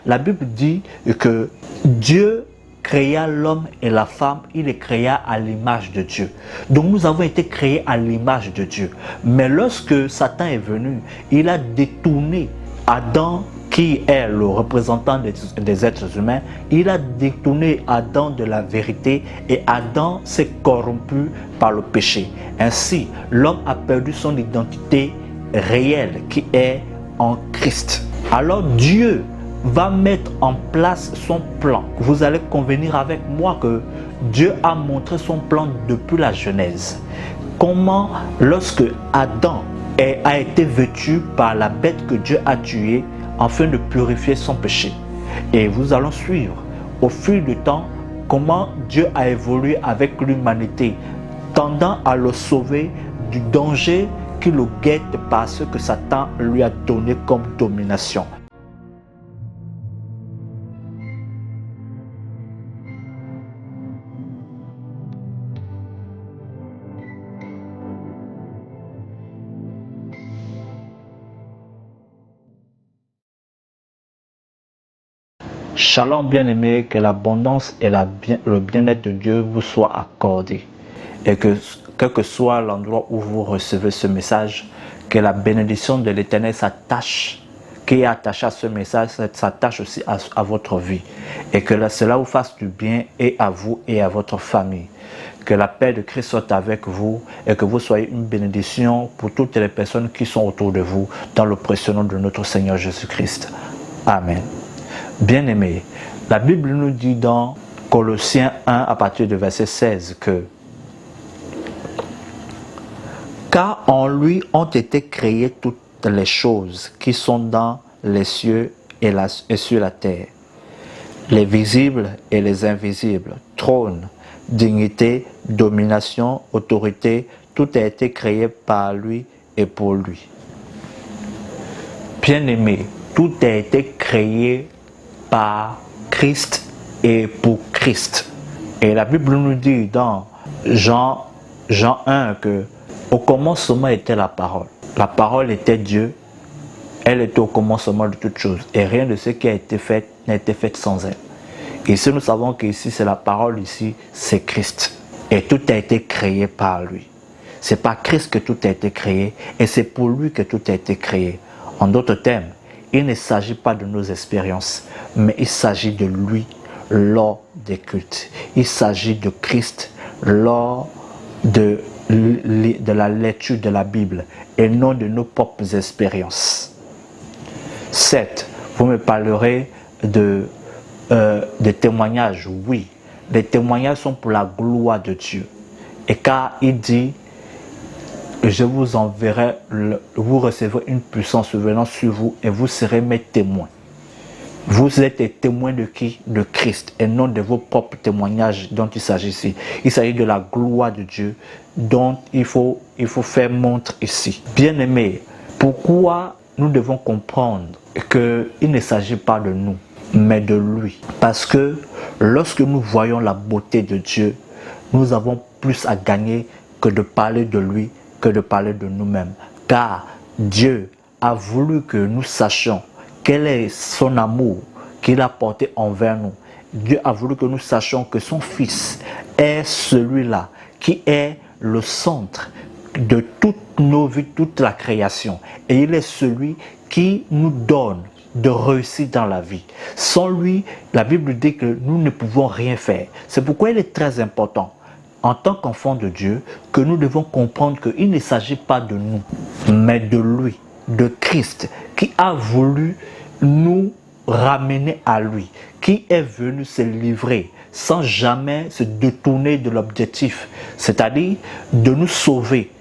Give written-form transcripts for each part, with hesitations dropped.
la Bible dit que Dieu créa l'homme et la femme, il les créa à l'image de Dieu. Donc nous avons été créés à l'image de Dieu. Mais lorsque Satan est venu, il a détourné Adam, qui est le représentant des êtres humains, il a détourné Adam de la vérité et Adam s'est corrompu par le péché. Ainsi, l'homme a perdu son identité réelle qui est en Christ. Alors Dieu va mettre en place son plan. Vous allez convenir avec moi que Dieu a montré son plan depuis la Genèse. Comment, lorsque Adam a été vêtu par la bête que Dieu a tuée afin de purifier son péché. Et vous allons suivre au fil du temps comment Dieu a évolué avec l'humanité, tendant à le sauver du danger qui le guette par ce que Satan lui a donné comme domination. Shalom bien-aimé, que l'abondance et le bien-être de Dieu vous soient accordés. Et que, quel que soit l'endroit où vous recevez ce message, que la bénédiction de l'Éternel s'attache, qui est attachée à ce message, s'attache aussi à votre vie. Et que cela vous fasse du bien et à vous et à votre famille. Que la paix de Christ soit avec vous et que vous soyez une bénédiction pour toutes les personnes qui sont autour de vous, dans le précieux nom de notre Seigneur Jésus-Christ. Amen. Bien-aimés, la Bible nous dit dans Colossiens 1 à partir du verset 16 que « Car en lui ont été créées toutes les choses qui sont dans les cieux et sur la terre, les visibles et les invisibles, trône, dignité, domination, autorité, tout a été créé par lui et pour lui. » Bien-aimés, tout a été créé par Christ et pour Christ. Et la Bible nous dit dans Jean 1 que au commencement était la parole. La parole était Dieu. Elle était au commencement de toutes choses. Et rien de ce qui a été fait n'a été fait sans elle. Et si nous savons qu'ici c'est la parole, ici c'est Christ. Et tout a été créé par lui. C'est par Christ que tout a été créé et c'est pour lui que tout a été créé. En d'autres termes, il ne s'agit pas de nos expériences, mais il s'agit de lui lors des cultes. Il s'agit de Christ lors de la lecture de la Bible et non de nos propres expériences. 7. Vous me parlerez de témoignages. Oui, les témoignages sont pour la gloire de Dieu. Et car il dit, je vous enverrai, vous recevrez une puissance venant sur vous et vous serez mes témoins. Vous êtes des témoins de qui? De Christ et non de vos propres témoignages dont il s'agit ici. Il s'agit de la gloire de Dieu dont il faut faire montre ici. Bien-aimés, pourquoi nous devons comprendre qu'il ne s'agit pas de nous, mais de lui? Parce que lorsque nous voyons la beauté de Dieu, nous avons plus à gagner que de parler de lui, que de parler de nous-mêmes. Car Dieu a voulu que nous sachions quel est son amour qu'il a porté envers nous. Dieu a voulu que nous sachions que son Fils est celui-là qui est le centre de toutes nos vies, toute la création. Et il est celui qui nous donne de réussir dans la vie. Sans lui, la Bible dit que nous ne pouvons rien faire. C'est pourquoi il est très important, en tant qu'enfant de Dieu, que nous devons comprendre qu'il ne s'agit pas de nous, mais de lui, de Christ, qui a voulu nous ramener à lui, qui est venu se livrer sans jamais se détourner de l'objectif, c'est-à-dire de nous sauver,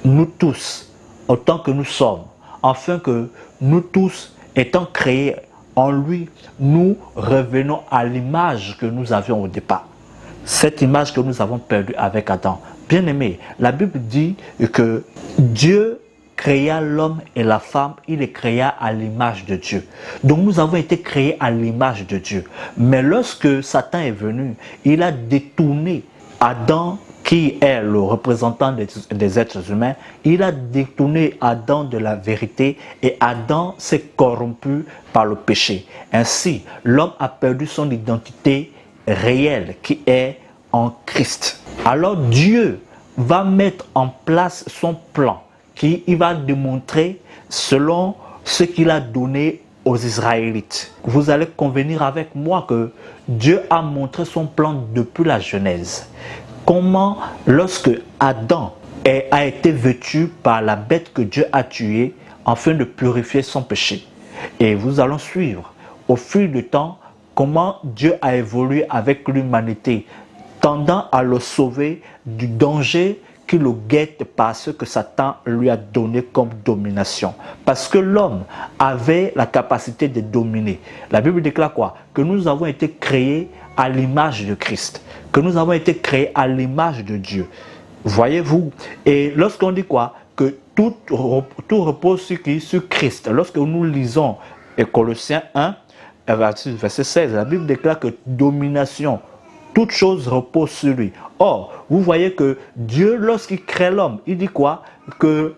nous tous, autant que nous sommes, afin que nous tous, étant créés en lui, nous revenons à l'image que nous avions au départ. Cette image que nous avons perdue avec Adam. Bien-aimé, la Bible dit que Dieu créa l'homme et la femme, il les créa à l'image de Dieu. Donc nous avons été créés à l'image de Dieu. Mais lorsque Satan est venu, il a détourné Adam qui est le représentant des êtres humains, il a détourné Adam de la vérité et Adam s'est corrompu par le péché. Ainsi, l'homme a perdu son identité réelle qui est en Christ. Alors Dieu va mettre en place son plan qu'il va démontrer selon ce qu'il a donné aux Israélites. Vous allez convenir avec moi que Dieu a montré son plan depuis la Genèse. Comment, lorsque Adam a été vêtu par la bête que Dieu a tuée afin de purifier son péché. Et vous allons suivre au fil du temps comment Dieu a évolué avec l'humanité, tendant à le sauver du danger qui le guette par ce que Satan lui a donné comme domination. Parce que l'homme avait la capacité de dominer. La Bible déclare quoi? Que nous avons été créés à l'image de Christ. Que nous avons été créés à l'image de Dieu. Voyez-vous? Et lorsqu'on dit quoi? Que tout repose sur Christ. Lorsque nous lisons Colossiens 1, verset 16, la Bible déclare que domination, toute chose repose sur lui. Or, vous voyez que Dieu, lorsqu'il crée l'homme, il dit quoi? Que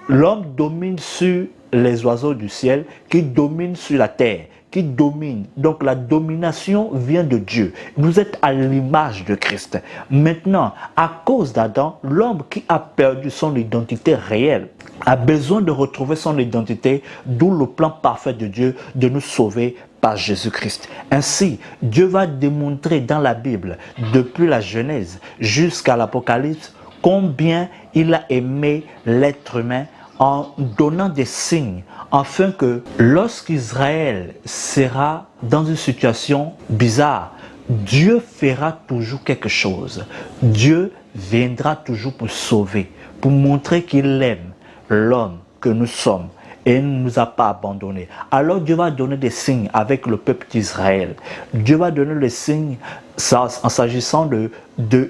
l'homme domine sur les oiseaux du ciel, qui domine sur la terre, qui domine. Donc la domination vient de Dieu. Vous êtes à l'image de Christ. Maintenant, à cause d'Adam, l'homme qui a perdu son identité réelle a besoin de retrouver son identité, d'où le plan parfait de Dieu de nous sauver par Jésus-Christ. Ainsi, Dieu va démontrer dans la Bible, depuis la Genèse jusqu'à l'Apocalypse, combien il a aimé l'être humain en donnant des signes, afin que lorsqu'Israël sera dans une situation bizarre, Dieu fera toujours quelque chose. Dieu viendra toujours pour sauver, pour montrer qu'il aime l'homme que nous sommes et il ne nous a pas abandonnés. Alors Dieu va donner des signes avec le peuple d'Israël. Dieu va donner des signes en s'agissant de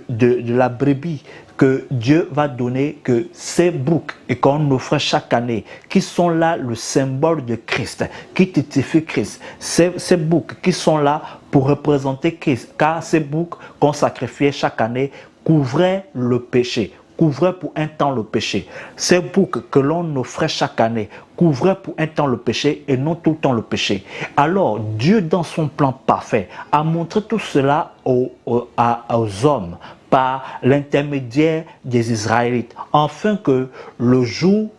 la brebis, que Dieu va donner que ces boucs et qu'on offre chaque année, qui sont là le symbole de Christ, qui typifient Christ, ces boucs qui sont là pour représenter Christ, car ces boucs qu'on sacrifiait chaque année couvraient le péché, couvrait pour un temps le péché. Ces boucs que l'on offrait chaque année couvraient pour un temps le péché et non tout le temps le péché. Alors Dieu, dans son plan parfait, a montré tout cela aux hommes par l'intermédiaire des Israélites, afin que le jour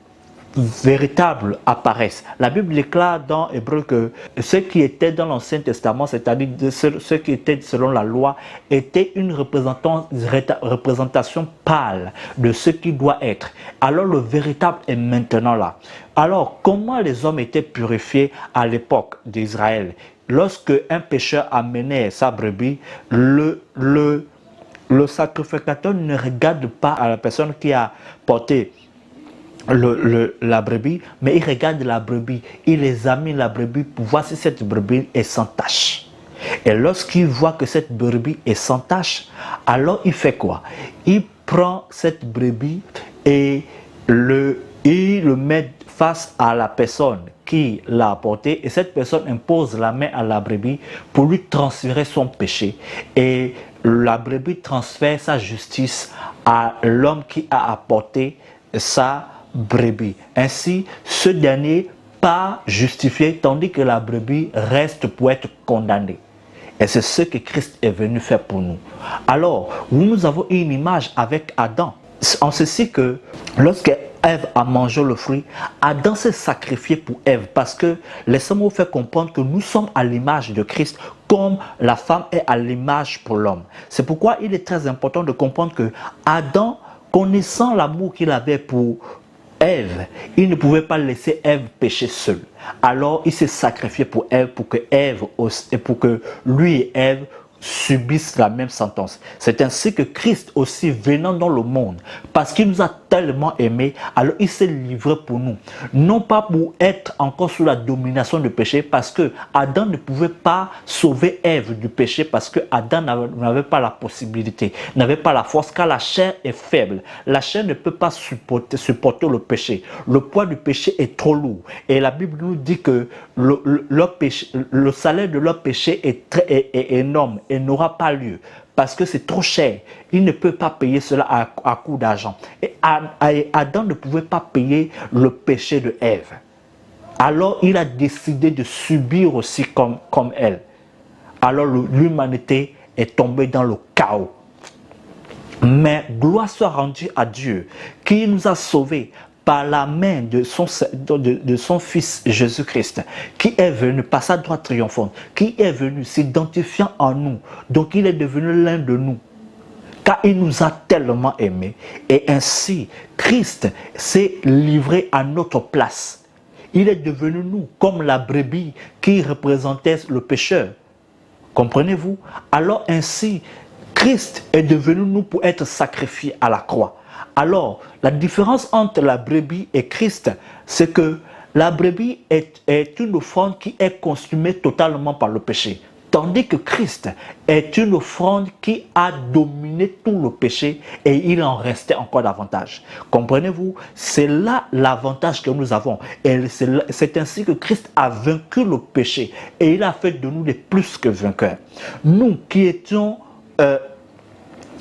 véritable apparaissent. La Bible déclare dans Hébreu que ce qui était dans l'Ancien Testament, c'est-à-dire ce qui était selon la loi, était une représentation pâle de ce qui doit être. Alors le véritable est maintenant là. Alors comment les hommes étaient purifiés à l'époque d'Israël? Lorsque un pécheur amenait sa brebis, le sacrificateur ne regarde pas à la personne qui a porté la brebis, mais il regarde la brebis, il examine la brebis pour voir si cette brebis est sans tache. Et lorsqu'il voit que cette brebis est sans tache, alors il fait quoi? Il prend cette brebis et il le met face à la personne qui l'a apporté, et cette personne impose la main à la brebis pour lui transférer son péché. Et la brebis transfère sa justice à l'homme qui a apporté sa brebis. Ainsi, ce dernier pas justifié, tandis que la brebis reste pour être condamnée. Et c'est ce que Christ est venu faire pour nous. Alors, nous avons une image avec Adam. En ceci que lorsque Ève a mangé le fruit, Adam s'est sacrifié pour Ève, parce que laissez-moi vous faire comprendre que nous sommes à l'image de Christ, comme la femme est à l'image pour l'homme. C'est pourquoi il est très important de comprendre que Adam, connaissant l'amour qu'il avait pour Ève, il ne pouvait pas laisser Ève pécher seule. Alors il s'est sacrifié pour Ève, pour que Ève et pour que lui et Ève subissent la même sentence. C'est ainsi que Christ aussi, venant dans le monde, parce qu'il nous a tellement aimés, alors il s'est livré pour nous. Non pas pour être encore sous la domination du péché, parce que Adam ne pouvait pas sauver Ève du péché, parce que Adam n'avait pas la possibilité, n'avait pas la force, car la chair est faible. La chair ne peut pas supporter le péché. Le poids du péché est trop lourd. Et la Bible nous dit que le salaire de leur péché est énorme et n'aura pas lieu. parce que c'est trop cher. Il ne peut pas payer cela à coût d'argent. Et Adam ne pouvait pas payer le péché de Ève. Alors il a décidé de subir aussi comme elle. Alors l'humanité est tombée dans le chaos. Mais gloire soit rendue à Dieu qui nous a sauvés par la main de son Fils Jésus-Christ, qui est venu par sa droite triomphante, qui est venu s'identifiant en nous. Donc il est devenu l'un de nous, car il nous a tellement aimés. Et ainsi, Christ s'est livré à notre place. Il est devenu nous, comme la brebis qui représentait le pécheur. Comprenez-vous? Alors ainsi, Christ est devenu nous pour être sacrifié à la croix. Alors, la différence entre la brebis et Christ, c'est que la brebis est une offrande qui est consumée totalement par le péché. Tandis que Christ est une offrande qui a dominé tout le péché et il en restait encore davantage. Comprenez-vous? C'est là l'avantage que nous avons. Et c'est ainsi que Christ a vaincu le péché et il a fait de nous des plus que vainqueurs. Nous qui étions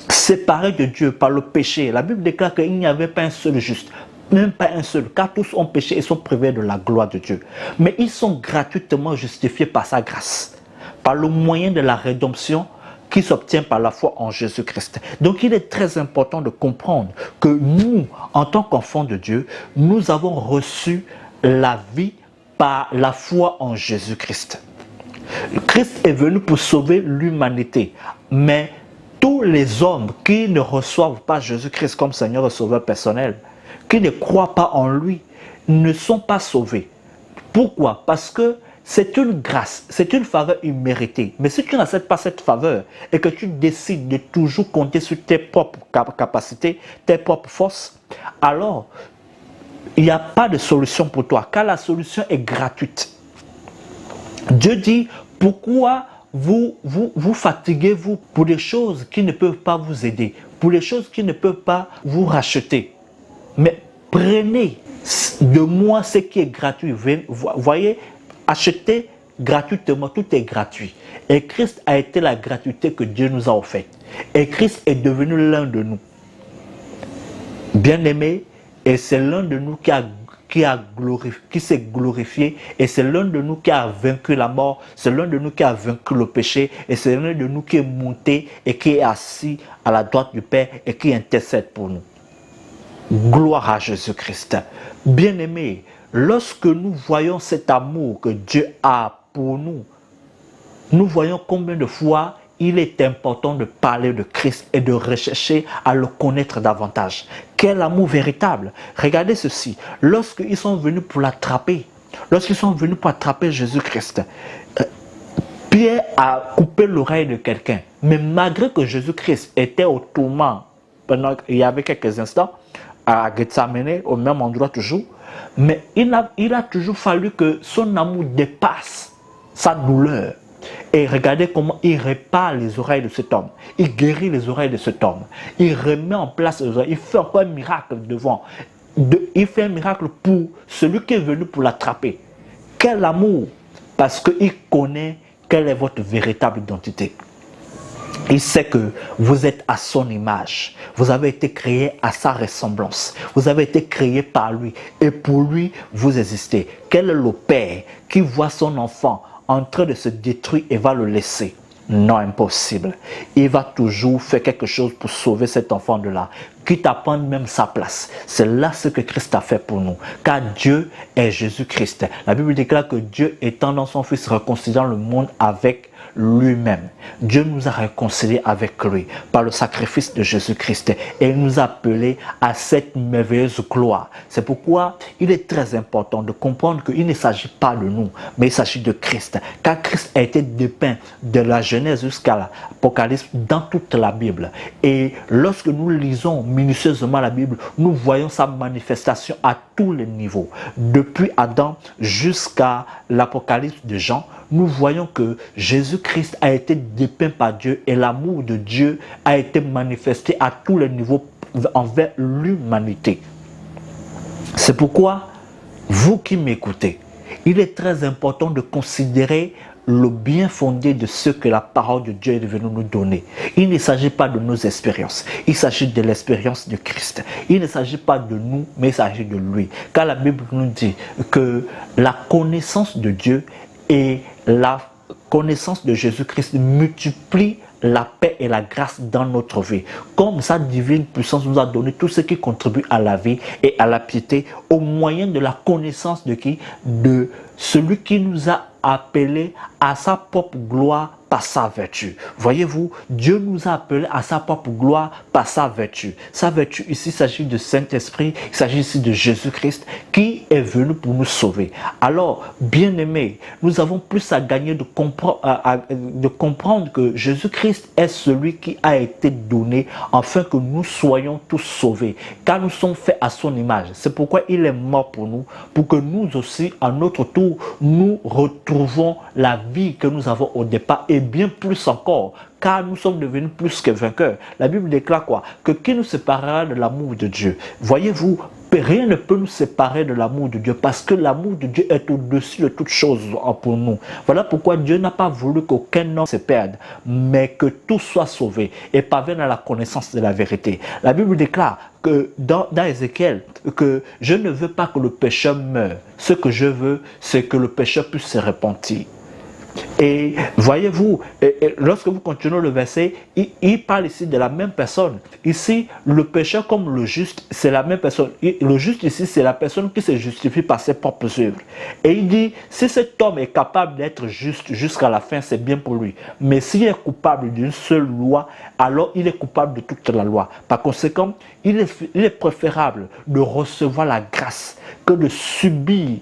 séparés de Dieu par le péché, la Bible déclare qu'il n'y avait pas un seul juste. Même pas un seul, car tous ont péché et sont privés de la gloire de Dieu. Mais ils sont gratuitement justifiés par sa grâce, par le moyen de la rédemption qui s'obtient par la foi en Jésus-Christ. Donc il est très important de comprendre que nous, en tant qu'enfants de Dieu, nous avons reçu la vie par la foi en Jésus-Christ. Christ est venu pour sauver l'humanité, mais tous les hommes qui ne reçoivent pas Jésus-Christ comme Seigneur et Sauveur personnel, qui ne croient pas en lui, ne sont pas sauvés. Pourquoi? Parce que c'est une grâce, c'est une faveur imméritée. Mais si tu n'acceptes pas cette faveur et que tu décides de toujours compter sur tes propres capacités, tes propres forces, alors il n'y a pas de solution pour toi, car la solution est gratuite. Dieu dit, pourquoi vous fatiguez-vous pour des choses qui ne peuvent pas vous aider, pour des choses qui ne peuvent pas vous racheter? Mais prenez de moi ce qui est gratuit. Voyez, achetez gratuitement, tout est gratuit. Et Christ a été la gratuité que Dieu nous a offerte. Et Christ est devenu l'un de nous. Bien-aimé, et c'est l'un de nous qui s'est glorifié, et c'est l'un de nous qui a vaincu la mort, c'est l'un de nous qui a vaincu le péché, et c'est l'un de nous qui est monté et qui est assis à la droite du Père et qui intercède pour nous. Gloire à Jésus-Christ. Bien-aimés, lorsque nous voyons cet amour que Dieu a pour nous, nous voyons combien de fois il est important de parler de Christ et de rechercher à le connaître davantage. Quel amour véritable! Regardez ceci. Lorsqu'ils sont venus pour l'attraper, lorsqu'ils sont venus pour attraper Jésus-Christ, Pierre a coupé l'oreille de quelqu'un. Mais malgré que Jésus-Christ était au tourment pendant il y avait quelques instants, à Gethsemane, au même endroit toujours, mais il a toujours fallu que son amour dépasse sa douleur. Et regardez comment il répare les oreilles de cet homme. Il guérit les oreilles de cet homme. Il remet en place les oreilles. Il fait encore un miracle devant. Il fait un miracle pour celui qui est venu pour l'attraper. Quel amour! Parce qu'il connaît quelle est votre véritable identité. Il sait que vous êtes à son image. Vous avez été créé à sa ressemblance. Vous avez été créé par lui. Et pour lui, vous existez. Quel est le père qui voit son enfant en train de se détruire et va le laisser? Non, impossible. Il va toujours faire quelque chose pour sauver cet enfant de là, quitte à prendre même sa place. C'est là ce que Christ a fait pour nous. Car Dieu est Jésus-Christ. La Bible déclare que Dieu étant dans son Fils réconciliant le monde avec lui-même. Dieu nous a réconciliés avec lui par le sacrifice de Jésus-Christ et il nous a appelés à cette merveilleuse gloire. C'est pourquoi il est très important de comprendre qu'il ne s'agit pas de nous, mais il s'agit de Christ. Car Christ a été dépeint de la Genèse jusqu'à l'Apocalypse dans toute la Bible. Et lorsque nous lisons minutieusement la Bible, nous voyons sa manifestation à tous les niveaux. Depuis Adam jusqu'à l'Apocalypse de Jean, nous voyons que Jésus-Christ a été dépeint par Dieu et l'amour de Dieu a été manifesté à tous les niveaux envers l'humanité. C'est pourquoi, vous qui m'écoutez, il est très important de considérer le bien fondé de ce que la parole de Dieu est venue nous donner. Il ne s'agit pas de nos expériences, il s'agit de l'expérience de Christ. Il ne s'agit pas de nous, mais il s'agit de lui. Car la Bible nous dit que la connaissance de Dieu et la connaissance de Jésus-Christ multiplie la paix et la grâce dans notre vie. Comme sa divine puissance nous a donné tout ce qui contribue à la vie et à la piété au moyen de la connaissance de qui? De celui qui nous a appelés à sa propre gloire par sa vertu. Voyez-vous, Dieu nous a appelés à sa propre gloire par sa vertu. Sa vertu ici, il s'agit de Saint-Esprit, il s'agit ici de Jésus-Christ qui est venu pour nous sauver. Alors, bien-aimés, nous avons plus à gagner de comprendre que Jésus-Christ est celui qui a été donné afin que nous soyons tous sauvés, car nous sommes faits à son image. C'est pourquoi il est mort pour nous, pour que nous aussi, à notre tour, nous retrouvons la vie que nous avons au départ et bien plus encore, car nous sommes devenus plus que vainqueurs. La Bible déclare quoi? Que qui nous séparera de l'amour de Dieu? Voyez-vous, rien ne peut nous séparer de l'amour de Dieu parce que l'amour de Dieu est au-dessus de toutes choses pour nous. Voilà pourquoi Dieu n'a pas voulu qu'aucun homme se perde, mais que tout soit sauvé et parvienne à la connaissance de la vérité. La Bible déclare que dans Ézéchiel, que je ne veux pas que le pécheur meure. Ce que je veux, c'est que le pécheur puisse se repentir. Et voyez-vous, lorsque vous continuez le verset, il parle ici de la même personne. Ici, le pécheur comme le juste, c'est la même personne. Le juste ici, c'est la personne qui se justifie par ses propres œuvres. Et il dit, si cet homme est capable d'être juste jusqu'à la fin, c'est bien pour lui. Mais s'il est coupable d'une seule loi, alors il est coupable de toute la loi. Par conséquent, il est préférable de recevoir la grâce que de subir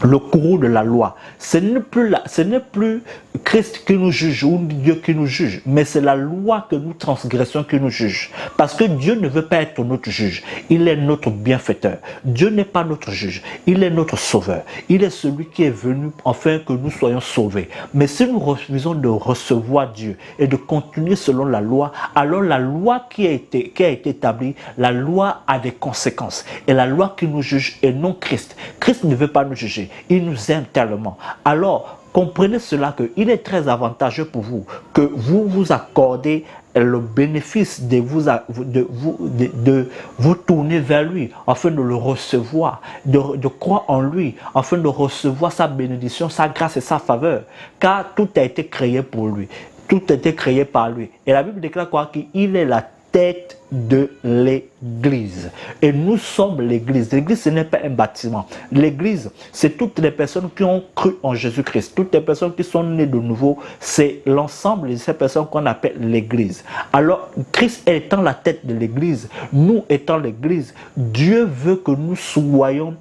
le courroux de la loi. Ce n'est plus Christ qui nous juge ou Dieu qui nous juge, mais c'est la loi que nous transgressons qui nous juge. Parce que Dieu ne veut pas être notre juge, il est notre bienfaiteur. Dieu n'est pas notre juge, il est notre sauveur. Il est celui qui est venu afin que nous soyons sauvés. Mais si nous refusons de recevoir Dieu et de continuer selon la loi, alors la loi qui a été établie, la loi a des conséquences. Et la loi qui nous juge est non Christ. Christ ne veut pas nous juger. Il nous aime tellement. Alors, comprenez cela qu'il est très avantageux pour vous que vous vous accordez le bénéfice de vous tourner vers lui afin de le recevoir, de croire en lui, afin de recevoir sa bénédiction, sa grâce et sa faveur. Car tout a été créé pour lui. Tout a été créé par lui. Et la Bible déclare quoi? Qu'il est la tête de l'Église. Et nous sommes l'Église. L'Église, ce n'est pas un bâtiment. L'Église, c'est toutes les personnes qui ont cru en Jésus-Christ. Toutes les personnes qui sont nées de nouveau. C'est l'ensemble de ces personnes qu'on appelle l'Église. Alors, Christ étant la tête de l'Église, nous étant l'Église, Dieu veut que nous soyons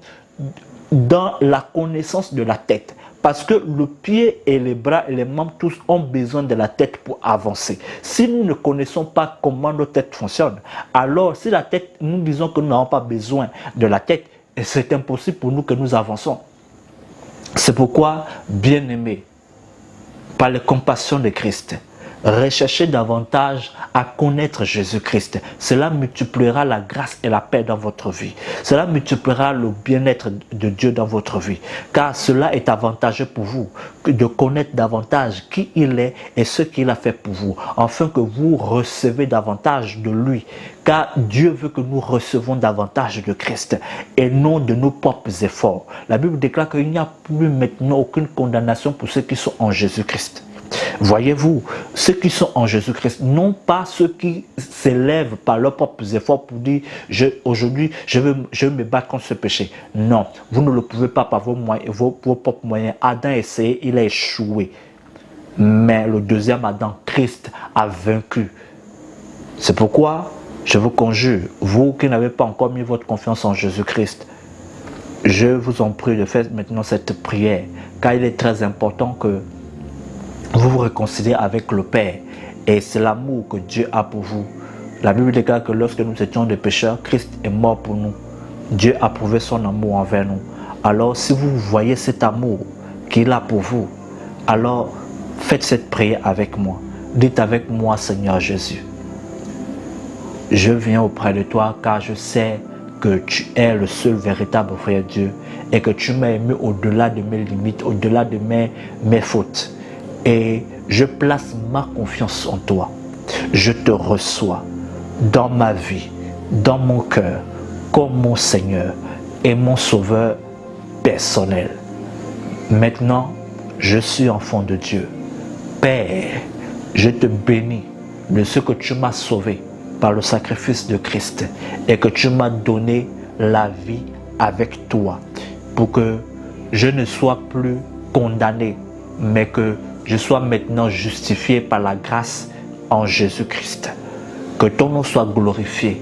dans la connaissance de la tête. Parce que le pied et les bras et les membres tous ont besoin de la tête pour avancer. Si nous ne connaissons pas comment notre tête fonctionne, alors si la tête, nous disons que nous n'avons pas besoin de la tête, c'est impossible pour nous que nous avançons. C'est pourquoi, bien-aimés, par les compassions de Christ, recherchez davantage à connaître Jésus-Christ. Cela multipliera la grâce et la paix dans votre vie. Cela multipliera le bien-être de Dieu dans votre vie. Car cela est avantageux pour vous de connaître davantage qui il est et ce qu'il a fait pour vous, afin que vous recevez davantage de lui. Car Dieu veut que nous recevons davantage de Christ et non de nos propres efforts. La Bible déclare qu'il n'y a plus maintenant aucune condamnation pour ceux qui sont en Jésus-Christ. Voyez-vous, ceux qui sont en Jésus-Christ, non pas ceux qui s'élèvent par leurs propres efforts pour dire aujourd'hui je veux me battre contre ce péché. Non, vous ne le pouvez pas par vos propres moyens. Adam a essayé, il a échoué. Mais le deuxième Adam, Christ, a vaincu. C'est pourquoi je vous conjure, vous qui n'avez pas encore mis votre confiance en Jésus-Christ, je vous en prie de faire maintenant cette prière, car il est très important que vous vous réconciliez avec le Père. Et c'est l'amour que Dieu a pour vous. La Bible déclare que lorsque nous étions des pécheurs, Christ est mort pour nous. Dieu a prouvé son amour envers nous. Alors si vous voyez cet amour qu'il a pour vous, alors faites cette prière avec moi. Dites avec moi, Seigneur Jésus, je viens auprès de toi car je sais que tu es le seul véritable vrai Dieu et que tu m'as aimé au-delà de mes limites, au-delà de mes fautes. Et je place ma confiance en toi. Je te reçois dans ma vie, dans mon cœur, comme mon Seigneur et mon Sauveur personnel. Maintenant, je suis enfant de Dieu. Père, je te bénis de ce que tu m'as sauvé par le sacrifice de Christ et que tu m'as donné la vie avec toi pour que je ne sois plus condamné, mais que je sois maintenant justifié par la grâce en Jésus-Christ. Que ton nom soit glorifié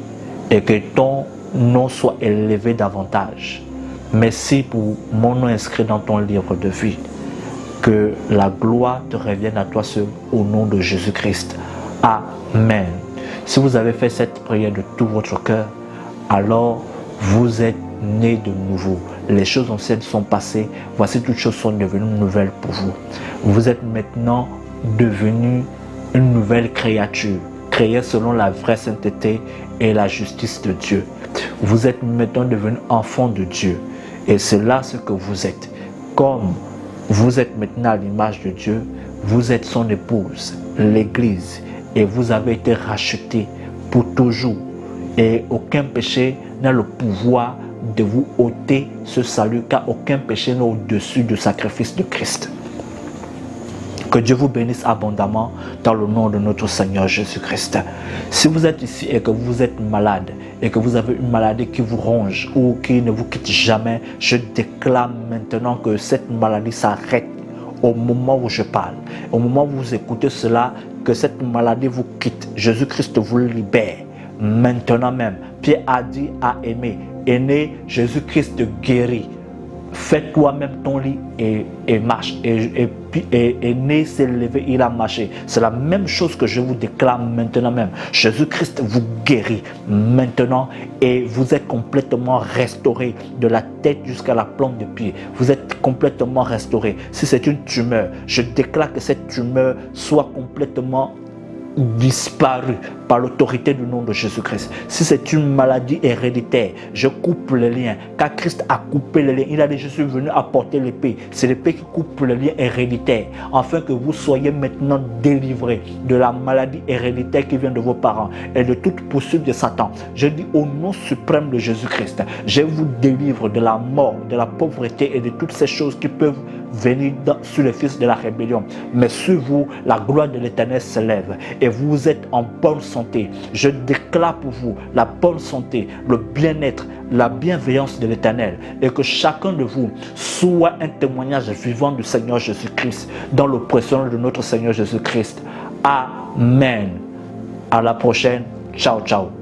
et que ton nom soit élevé davantage. Merci pour mon nom inscrit dans ton livre de vie. Que la gloire te revienne à toi seul au nom de Jésus-Christ. Amen. Si vous avez fait cette prière de tout votre cœur, alors vous êtes né de nouveau. Les choses anciennes sont passées. Voici, toutes choses sont devenues nouvelles pour vous. Vous êtes maintenant devenu une nouvelle créature, créée selon la vraie sainteté et la justice de Dieu. Vous êtes maintenant devenu enfant de Dieu. Et c'est là ce que vous êtes. Comme vous êtes maintenant à l'image de Dieu, vous êtes son épouse, l'Église, et vous avez été racheté pour toujours. Et aucun péché n'a le pouvoir de vous ôter ce salut, car aucun péché n'est au-dessus du sacrifice de Christ. Que Dieu vous bénisse abondamment dans le nom de notre Seigneur Jésus-Christ. Si vous êtes ici et que vous êtes malade et que vous avez une maladie qui vous ronge ou qui ne vous quitte jamais, je déclare maintenant que cette maladie s'arrête au moment où je parle. Au moment où vous écoutez cela, que cette maladie vous quitte. Jésus-Christ vous libère maintenant même. Pierre a dit à Aimé, aîné, Jésus-Christ te guérit. Fais toi-même ton lit et marche. Et né s'est levé, il a marché. C'est la même chose que je vous déclare maintenant même. Jésus-Christ vous guérit maintenant et vous êtes complètement restauré de la tête jusqu'à la plante de pied. Vous êtes complètement restauré. Si c'est une tumeur, je déclare que cette tumeur soit complètement disparu par l'autorité du nom de Jésus-Christ. Si c'est une maladie héréditaire, je coupe les liens, car Christ a coupé les liens. Il a dit, je suis venu apporter l'épée. C'est l'épée qui coupe les liens héréditaires, afin que vous soyez maintenant délivrés de la maladie héréditaire qui vient de vos parents et de toute poursuite de Satan. Je dis au nom suprême de Jésus-Christ, je vous délivre de la mort, de la pauvreté et de toutes ces choses qui peuvent venir sur les fils de la rébellion. Mais sur vous, la gloire de l'Éternel s'élève et vous êtes en bonne santé. Je déclare pour vous la bonne santé, le bien-être, la bienveillance de l'Éternel et que chacun de vous soit un témoignage vivant du Seigneur Jésus-Christ dans le précieux nom de notre Seigneur Jésus-Christ. Amen. À la prochaine. Ciao, ciao.